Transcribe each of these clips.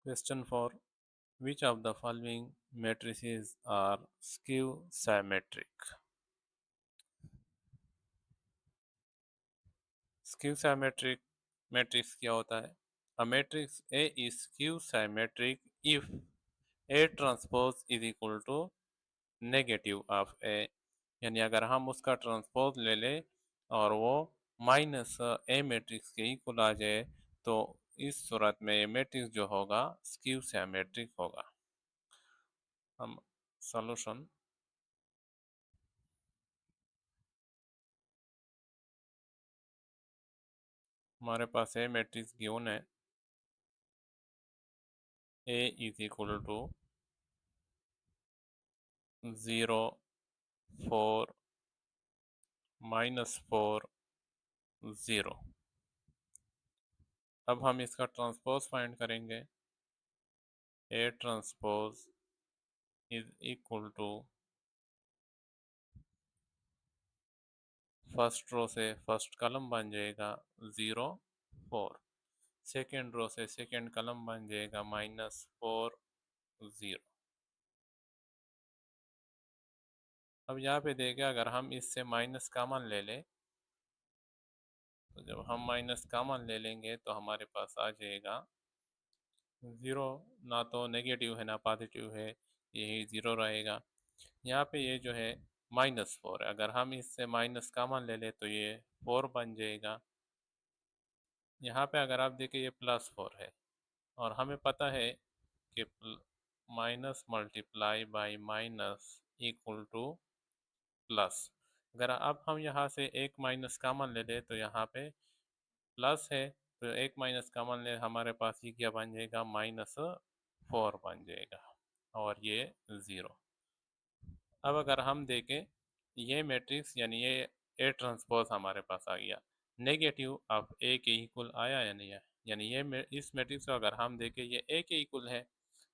Question 4. Which of the following matrices are skew symmetric? Skew symmetric matrix क्या होता है? A matrix A is skew symmetric if A transpose is equal to negative of A, यानी अगर हम उसका transpose ले लें और वो माइनस ए मैट्रिक्स के इक्वल आ जाए तो इस सूरत में ये मैट्रिक्स जो होगा स्क्यू सिमेट्रिक होगा। हम सॉल्यूशन हमारे पास ए मैट्रिक्स गिवन है ए इज इक्वल टू 0 4 -4 0। अब हम इसका ट्रांसपोज फाइंड करेंगे। A transpose is equal to first row से फर्स्ट कॉलम बन जाएगा 0 4, सेकेंड रो से सेकेंड कॉलम बन जाएगा -4 0। अब यहाँ पे देखें अगर हम इससे माइनस कॉमन ले लें तो जब हम माइनस कॉमन ले लेंगे तो हमारे पास आ जाएगा 0। ना तो नेगेटिव है ना पॉजिटिव है, यही 0 रहेगा। यहाँ पे ये जो है -4 है, अगर हम इससे माइनस कॉमन ले लें तो ये 4 बन जाएगा। यहाँ पे अगर आप देखें ये +4 है और हमें पता है कि minus multiply by minus equal two plus. अगर अब हम यहाँ से एक माइनस कॉमन ले लें तो यहाँ पे प्लस है, तो एक माइनस कॉमन ले हमारे पास ये क्या बन जाएगा -4 बन जाएगा और ये 0। अब अगर हम देखें ये मैट्रिक्स यानी ये ए ट्रांसपोज हमारे पास आ गया, नेगेटिव ऑफ ए के इक्वल आया या नहीं है, यानी ये इस मैट्रिक्स को अगर हम देखें ये ए के इक्वल है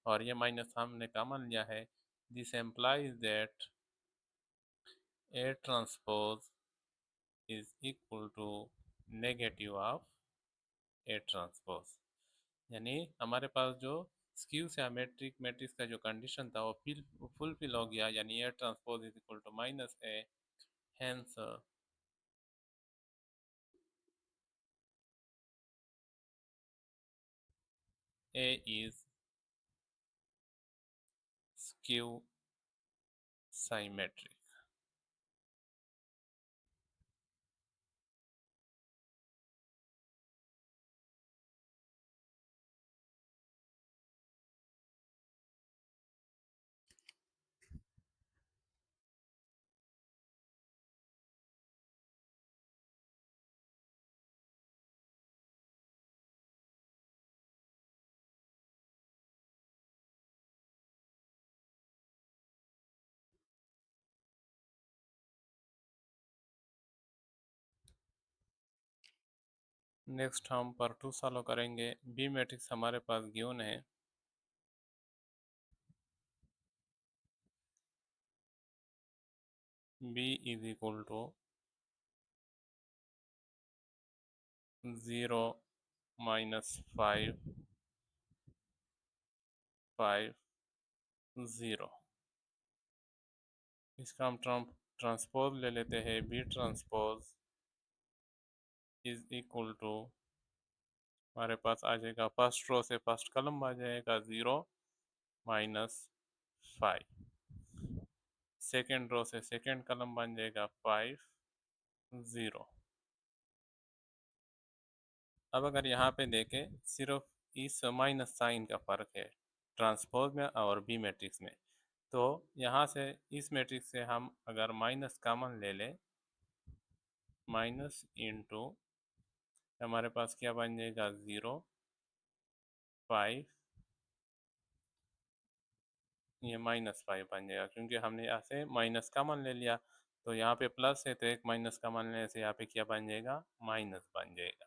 और ये माइनस हमने कॉमन लिया है। This implies that a transpose is equal to negative of a transpose, यानी हमारे पास जो स्क्यू सिमेट्रिक मैट्रिक्स का जो कंडीशन था वो फुलफिल हो गया, यानी a transpose is equal to -a। Hence, A is skew symmetric. Next हम पर 2 सॉल्व करेंगे। बी मैट्रिक्स हमारे पास गिवन है बी इज इक्वल टू 0 -5 5 0। इसका हम ट्रांसपोज ले लेते हैं। B transpose is equal to हमारे पास आ जाएगा फर्स्ट रो से फर्स्ट कॉलम आ जाएगा 0 -5, सेकेंड रो से सेकेंड कॉलम बन जाएगा 5 0। अब अगर यहाँ पे देखें सिर्फ इस माइनस साइन का फ़र्क है ट्रांसपोज में और बी मैट्रिक्स में, तो यहाँ से इस मैट्रिक्स से हम अगर माइनस कॉमन ले लें, माइनस इंटू हमारे पास क्या बन जाएगा 0 5, ये -5 बन जाएगा क्योंकि हमने यहाँ से माइनस कॉमन ले लिया। तो यहाँ पे प्लस है तो एक माइनस कॉमन लेने से यहाँ पे क्या बन जाएगा माइनस बन जाएगा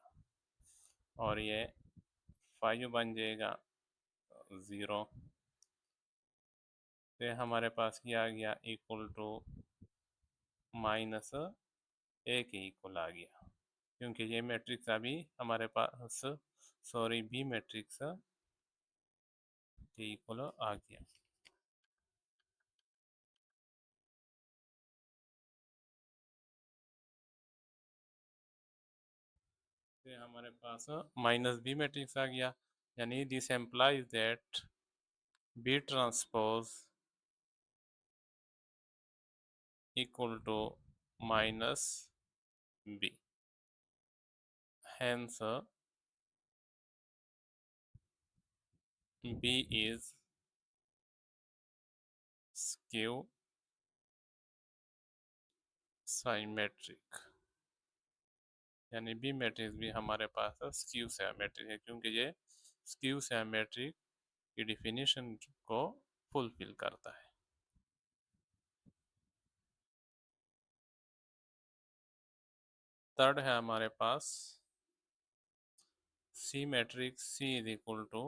और ये 5 बन जाएगा 0। तो हमारे पास क्या आ गया इक्वल टू -a के इक्वल आ गया, क्योंकि ये मैट्रिक्स अभी हमारे पास सॉरी बी मैट्रिक्स के इक्वल आ गया। फिर हमारे पास माइनस बी मैट्रिक्स आ गया, यानी this implies that B transpose equal to minus b. Hence, b is skew symmetric, यानी बी मैट्रिक्स भी हमारे पास स्क्यू सिमेट्रिक है, क्योंकि ये स्क्यू सिमेट्रिक की डिफिनीशन को फुलफिल करता है। थर्ड है हमारे पास C matrix, C is equal to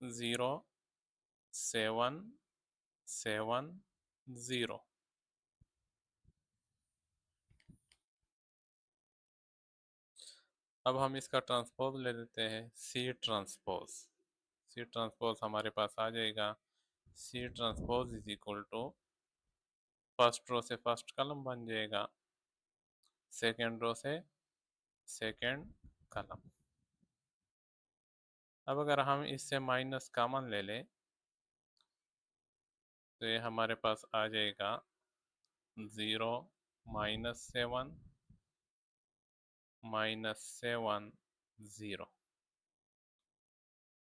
0 7 7 0। अब हम इसका ट्रांसपोज ले लेते हैं, सी ट्रांसपोज। सी ट्रांसपोज हमारे पास आ जाएगा, C transpose is equal to first row से फर्स्ट कॉलम बन जाएगा, सेकेंड रो से सेकेंड कॉलम। अब अगर हम इससे माइनस कॉमन ले लें तो ये हमारे पास आ जाएगा 0 -7 -7 0।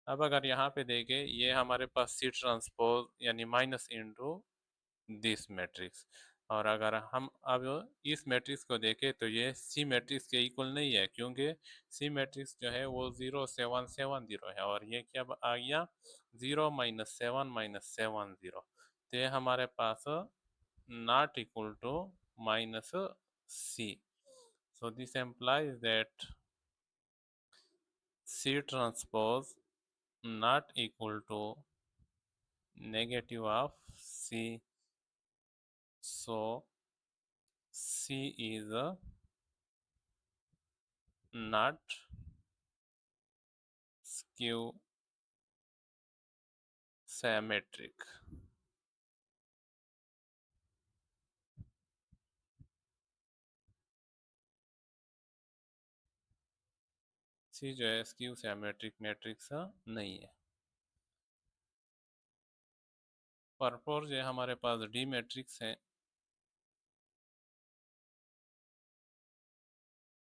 अब अगर यहाँ पे देखें, ये हमारे पास सी ट्रांसपोज यानी माइनस इंटू दिस मैट्रिक्स, और अगर हम अब इस मैट्रिक्स को देखें तो ये सी मैट्रिक्स के इक्वल नहीं है, क्योंकि सी मैट्रिक्स जो है वो 0 7 7 0 है, और ये क्या आ गया 0 -7 -7 0। तो ये हमारे पास not equal to minus C. So this implies that C transpose not equal to negative of C. So C is not skew symmetric. C जो है स्क्यू सिमेट्रिक मैट्रिक्स नहीं है। परपोर जो है हमारे पास डी मैट्रिक्स है,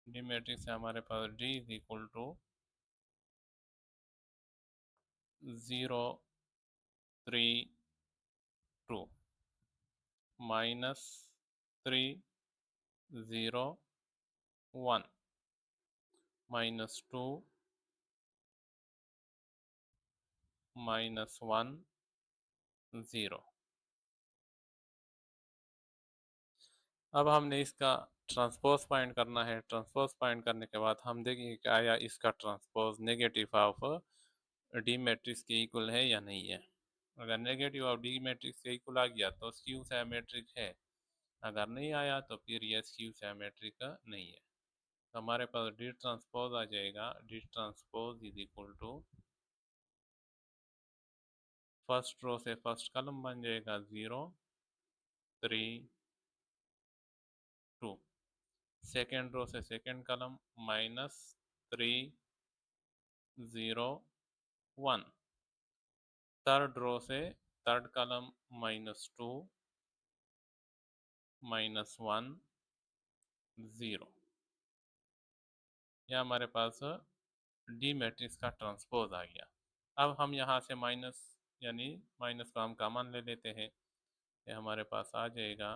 डी मैट्रिक्स है हमारे पास D इज इक्वल टू 0 3 2 -3 0 1 -2 -1 0। अब हमने इसका ट्रांसपोज फाइंड करना है। ट्रांसपोज फाइंड करने के बाद हम देखेंगे कि आया इसका transpose negative of D matrix के इक्वल है या नहीं है। अगर नेगेटिव ऑफ डी मैट्रिक्स के इक्वल आ गया तो स्क्यू सिमेट्रिक है, अगर नहीं आया तो फिर यह स्क्यू सिमेट्रिक नहीं है। तो हमारे पास डी ट्रांसपोज आ जाएगा, D transpose is equal to first row से फर्स्ट कॉलम बन जाएगा 0 3 2, सेकेंड रो से सेकेंड कॉलम -3 0 1, थर्ड रो से थर्ड कॉलम -2 -1 0। यह हमारे पास डी मैट्रिक्स का ट्रांसपोज आ गया। अब हम यहाँ से माइनस यानी माइनस को हम कॉमन ले लेते हैं, ये हमारे पास आ जाएगा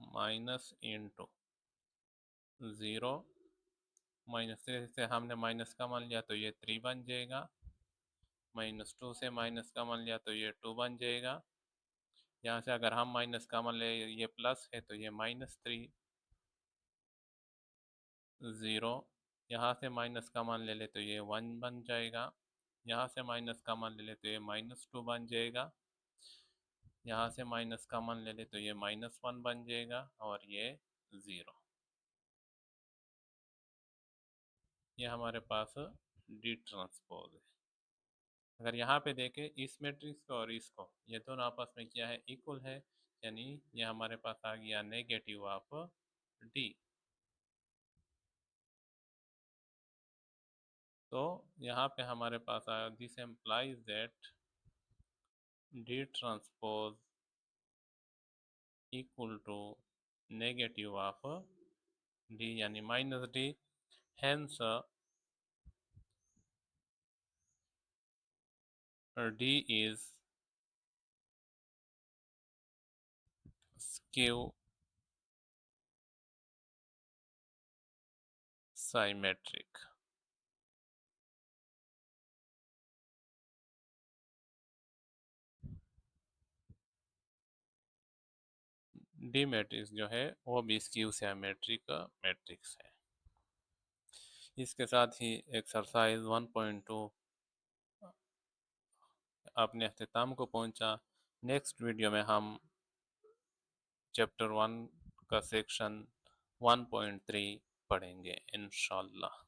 माइनस इंटू 0 -3 से हमने माइनस कॉमन लिया तो ये 3 बन जाएगा, -2 से माइनस कॉमन लिया तो ये 2 बन जाएगा। यहाँ से अगर हम माइनस कॉमन ले, ये प्लस है तो ये -3 0, यहाँ से माइनस कॉमन ले ले तो ये 1 बन जाएगा, यहाँ से माइनस कॉमन ले ले तो ये -2 बन जाएगा, यहाँ से माइनस कॉमन ले ले तो ये -1 बन जाएगा, और ये 0। ये हमारे पास डी ट्रांसपोज है। अगर यहाँ पे देखें इस मैट्रिक्स को और इसको, ये दोनों आपस में क्या है, इक्वल है, यानी ये हमारे पास आ गया नेगेटिव ऑफ डी। तो यहाँ पे हमारे पास आया, this implies that D transpose equal to negative of D यानी minus D, hence D is skew symmetric. D matrix जो है वो भी स्क्यू सिमेट्रिक का मैट्रिक्स है। इसके साथ ही एक्सरसाइज 1.2 अपने अख्ताम को पहुंचा। नेक्स्ट वीडियो में हम चैप्टर 1 का सेक्शन 1.3 पढ़ेंगे इंशाल्लाह।